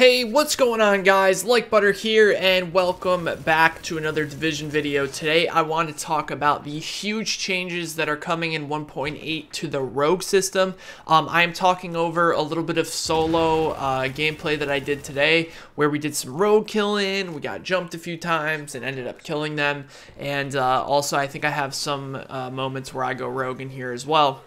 Hey, what's going on, guys? Like Butter here, and welcome back to another Division video. Today I want to talk about the huge changes that are coming in 1.8 to the rogue system. I am talking over a little bit of solo gameplay that I did today, where we did some rogue killing, we got jumped a few times and ended up killing them, and also I think I have some moments where I go rogue in here as well.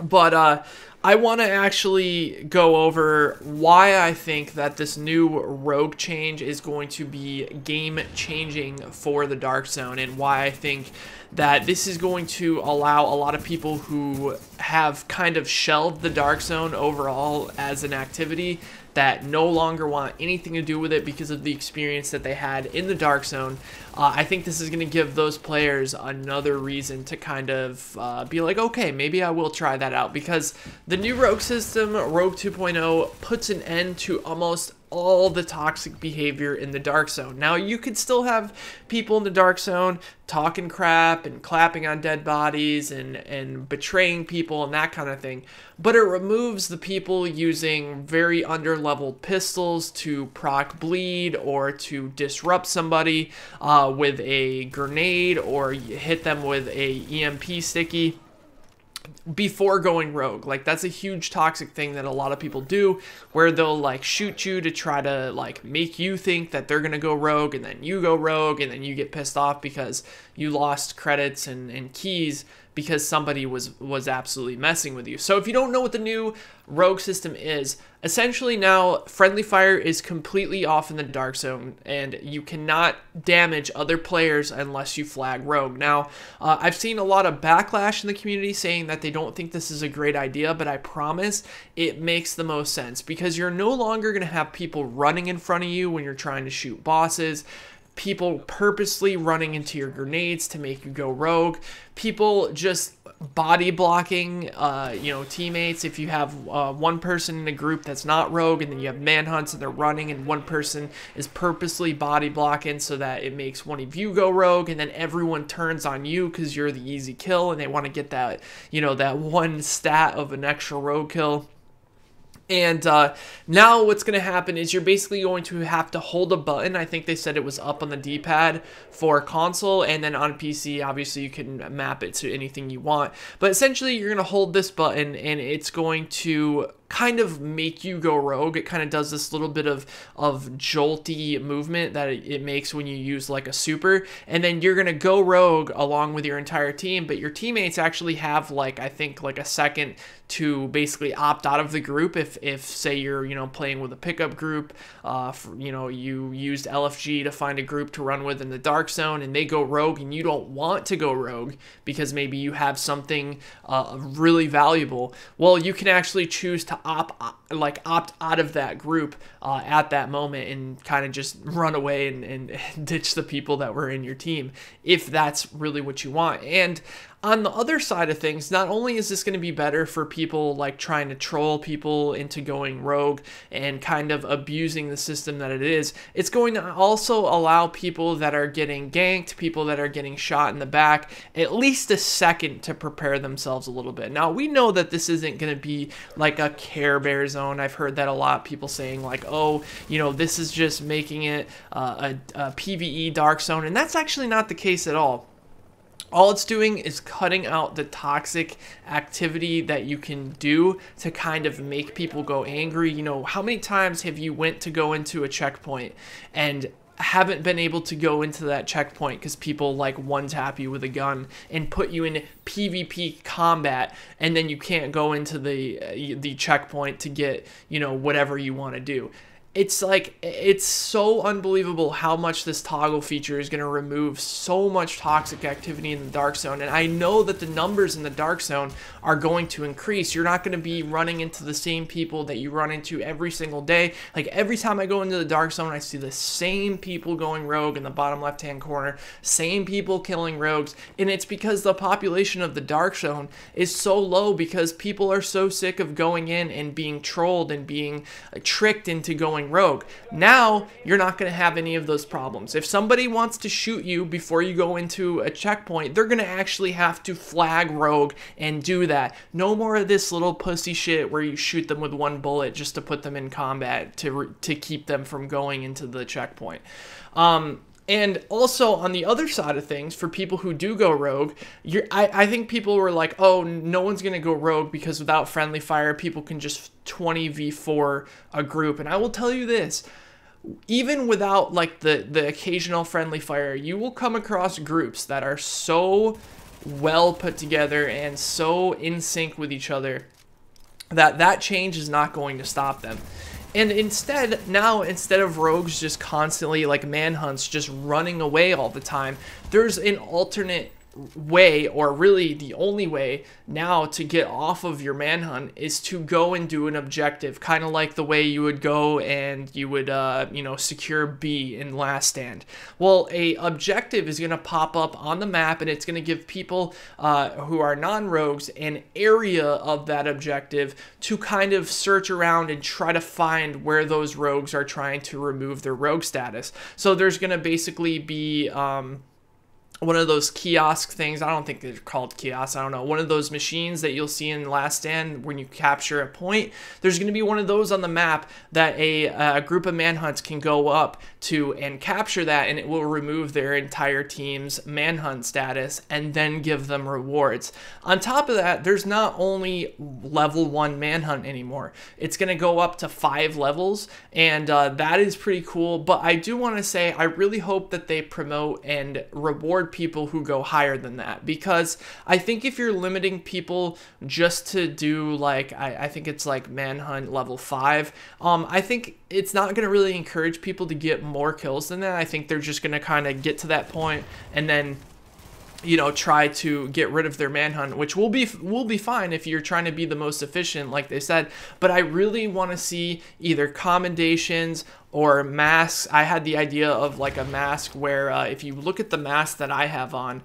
But I want to actually go over why I think that this new rogue change is going to be game-changing for the Dark Zone, and why I think that this is going to allow a lot of people who have kind of shelved the Dark Zone overall as an activity, that no longer want anything to do with it because of the experience that they had in the Dark Zone. I think this is going to give those players another reason to kind of be like, okay, maybe I will try that out, because the new rogue system, Rogue 2.0, puts an end to almost all the toxic behavior in the Dark Zone. Now, you could still have people in the Dark Zone talking crap and clapping on dead bodies and betraying people and that kind of thing, but it removes the people using very under-leveled pistols to proc bleed or to disrupt somebody with a grenade, or hit them with a EMP sticky before going rogue. Like, that's a huge toxic thing that a lot of people do, where they'll like shoot you to try to like make you think that they're gonna go rogue, and then you go rogue, and then you get pissed off because you lost credits and keys because somebody was absolutely messing with you. So if you don't know what the new rogue system is, essentially now friendly fire is completely off in the Dark Zone, and you cannot damage other players unless you flag rogue. Now, I've seen a lot of backlash in the community saying that they don't think this is a great idea, but I promise it makes the most sense, because you're no longer going to have people running in front of you when you're trying to shoot bosses, people purposely running into your grenades to make you go rogue, people just body blocking teammates. If you have one person in a group that's not rogue, and then you have manhunts and they're running, and one person is purposely body blocking so that it makes one of you go rogue, and then everyone turns on you because you're the easy kill and they want to get that, that one stat of an extra rogue kill. And now what's going to happen is you're basically going to have to hold a button. I think they said it was up on the D-pad for console, and then on PC, obviously, you can map it to anything you want. But essentially, you're going to hold this button, and it's going to kind of make you go rogue. It kind of does this little bit of jolty movement that it makes when you use like a super, and then you're gonna go rogue along with your entire team, but your teammates actually have like, I think, like a second to basically opt out of the group if say you're playing with a pickup group, you used LFG to find a group to run with in the Dark Zone, and they go rogue and you don't want to go rogue because maybe you have something really valuable. Well, you can actually choose to opt out of that group at that moment, and kind of just run away and ditch the people that were in your team, if that's really what you want. And on the other side of things, not only is this going to be better for people like trying to troll people into going rogue and kind of abusing the system that it is, it's going to also allow people that are getting ganked, people that are getting shot in the back, at least a second to prepare themselves a little bit. Now, we know that this isn't going to be like a Care Bear zone. I've heard that a lot, people saying like, oh, this is just making it a PvE Dark Zone, and that's actually not the case at all. All it's doing is cutting out the toxic activity that you can do to kind of make people go angry. How many times have you went to go into a checkpoint and haven't been able to go into that checkpoint because people like one-tap you with a gun and put you in PvP combat, and then you can't go into the checkpoint to get whatever you want to do? It's like, it's so unbelievable how much this toggle feature is going to remove so much toxic activity in the Dark Zone. And I know that the numbers in the Dark Zone are going to increase. You're not going to be running into the same people that you run into every single day. Like, every time I go into the Dark Zone, I see the same people going rogue in the bottom left-hand corner, same people killing rogues. And it's because the population of the Dark Zone is so low, because people are so sick of going in and being trolled and being tricked into going going rogue. Now, you're not going to have any of those problems. If somebody wants to shoot you before you go into a checkpoint, they're going to actually have to flag rogue and do that. No more of this little pussy shit where you shoot them with one bullet just to put them in combat to keep them from going into the checkpoint. And also, on the other side of things, for people who do go rogue, I think people were like, oh, no one's going to go rogue because without friendly fire, people can just 20v4 a group. And I will tell you this, even without like the occasional friendly fire, you will come across groups that are so well put together and so in sync with each other that change is not going to stop them. And instead of rogues just constantly like manhunts just running away all the time, there's an alternate way, or really the only way now to get off of your manhunt is to go and do an objective, kind of like the way you would go and you would secure B in Last Stand. Well, a objective is going to pop up on the map, and it's going to give people who are non-rogues an area of that objective to kind of search around and try to find where those rogues are trying to remove their rogue status. So there's going to basically be one of those kiosk things. I don't think they're called kiosks. I don't know. One of those machines that you'll see in Last Stand when you capture a point. There's going to be one of those on the map that a group of manhunts can go up to and capture that, and it will remove their entire team's manhunt status and then give them rewards. On top of that, there's not only level 1 manhunt anymore. It's going to go up to 5 levels, and that is pretty cool. But I do want to say I really hope that they promote and reward people who go higher than that, because I think if you're limiting people just to do like I think it's like manhunt level 5, I think it's not going to really encourage people to get more kills than that. I think they're just going to kind of get to that point and then try to get rid of their manhunt, which will be fine if you're trying to be the most efficient, like they said. But I really want to see either commendations or masks. I had the idea of like a mask where if you look at the mask that I have on,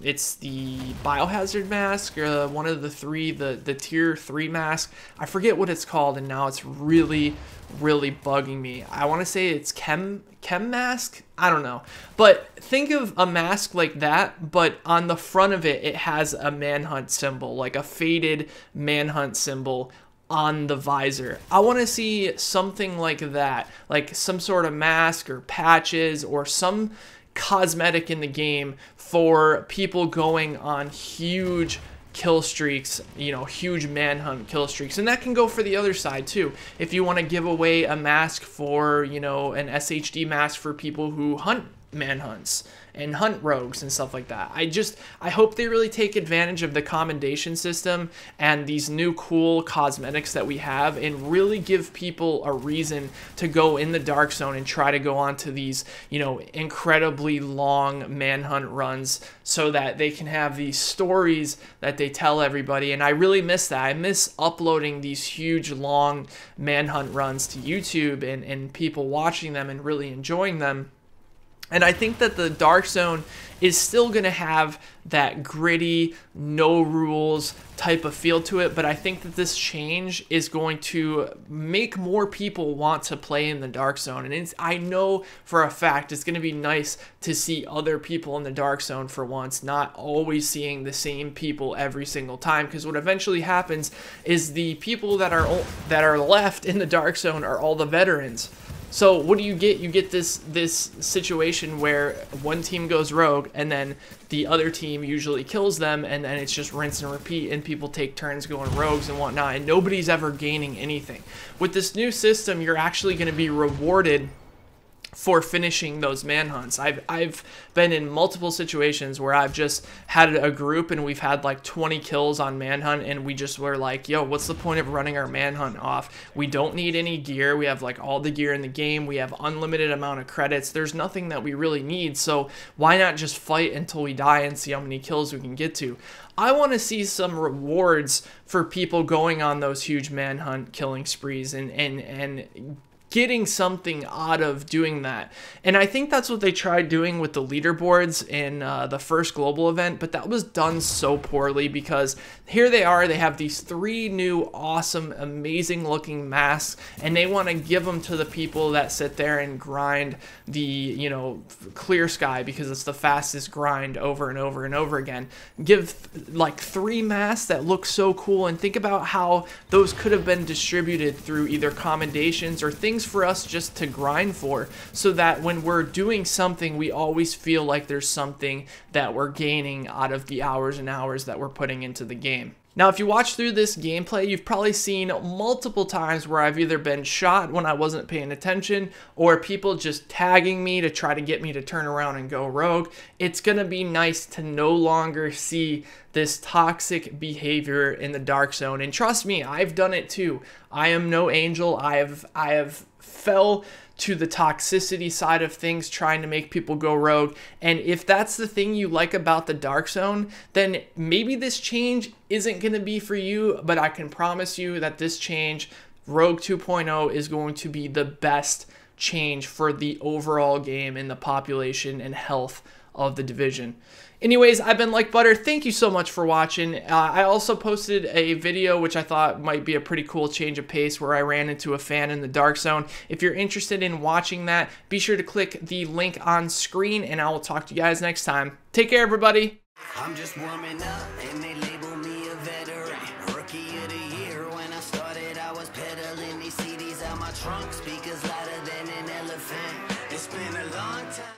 it's the biohazard mask, or one of the three, the tier 3 mask. I forget what it's called, and now it's really bugging me. I want to say it's chem mask. I don't know, but think of a mask like that, but on the front of it, it has a manhunt symbol, like a faded manhunt symbol on the visor. I want to see something like that, like some sort of mask or patches or some cosmetic in the game for people going on huge kill streaks, huge manhunt kill streaks. And that can go for the other side too. If you want to give away a mask for, an SHD mask for people who hunt manhunts and hunt rogues and stuff like that. I hope they really take advantage of the commendation system and these new cool cosmetics that we have, and really give people a reason to go in the dark zone and try to go onto these, incredibly long manhunt runs, so that they can have these stories that they tell everybody. And I really miss that. I miss uploading these huge long manhunt runs to YouTube and people watching them and really enjoying them. And I think that the Dark Zone is still going to have that gritty, no rules type of feel to it, but I think that this change is going to make more people want to play in the Dark Zone. And I know for a fact it's going to be nice to see other people in the Dark Zone for once, not always seeing the same people every single time, because what eventually happens is the people that are left in the Dark Zone are all the veterans. So what do you get? You get this situation where one team goes rogue and then the other team usually kills them, and then it's just rinse and repeat, and people take turns going rogues and whatnot, and nobody's ever gaining anything. With this new system, you're actually going to be rewarded for finishing those manhunts. I've been in multiple situations where I've just had a group and we've had like 20 kills on manhunt, and we just were like, yo, what's the point of running our manhunt off? We don't need any gear. We have like all the gear in the game. We have unlimited amount of credits. There's nothing that we really need, so why not just fight until we die and see how many kills we can get to? I want to see some rewards for people going on those huge manhunt killing sprees and getting something out of doing that. And I think that's what they tried doing with the leaderboards in the first global event, but that was done so poorly because here they are, they have these 3 new awesome, amazing looking masks, and they want to give them to the people that sit there and grind the, you know, clear sky because it's the fastest grind over and over and over again. Give like 3 masks that look so cool, and think about how those could have been distributed through either commendations or things for us just to grind for, so that when we're doing something, we always feel like there's something that we're gaining out of the hours and hours that we're putting into the game. Now, if you watch through this gameplay, you've probably seen multiple times where I've either been shot when I wasn't paying attention, or people just tagging me to try to get me to turn around and go rogue. It's going to be nice to no longer see this toxic behavior in the dark zone. And trust me, I've done it too. I am no angel. I have fell to the toxicity side of things, trying to make people go rogue. And if that's the thing you like about the dark zone, then maybe this change isn't going to be for you, but I can promise you that this change, Rogue 2.0, is going to be the best change for the overall game and the population and health of the division. Anyways, I've been Like Butter. Thank you so much for watching. I also posted a video which I thought might be a pretty cool change of pace, where I ran into a fan in the dark zone. If you're interested in watching that, be sure to click the link on screen, and I will talk to you guys next time. Take care, everybody. I'm just warming up and they label me a veteran. Rookie of the year. When I started, I was pedaling these CDs out my trunk. Speakers louder than an elephant. It's been a long time.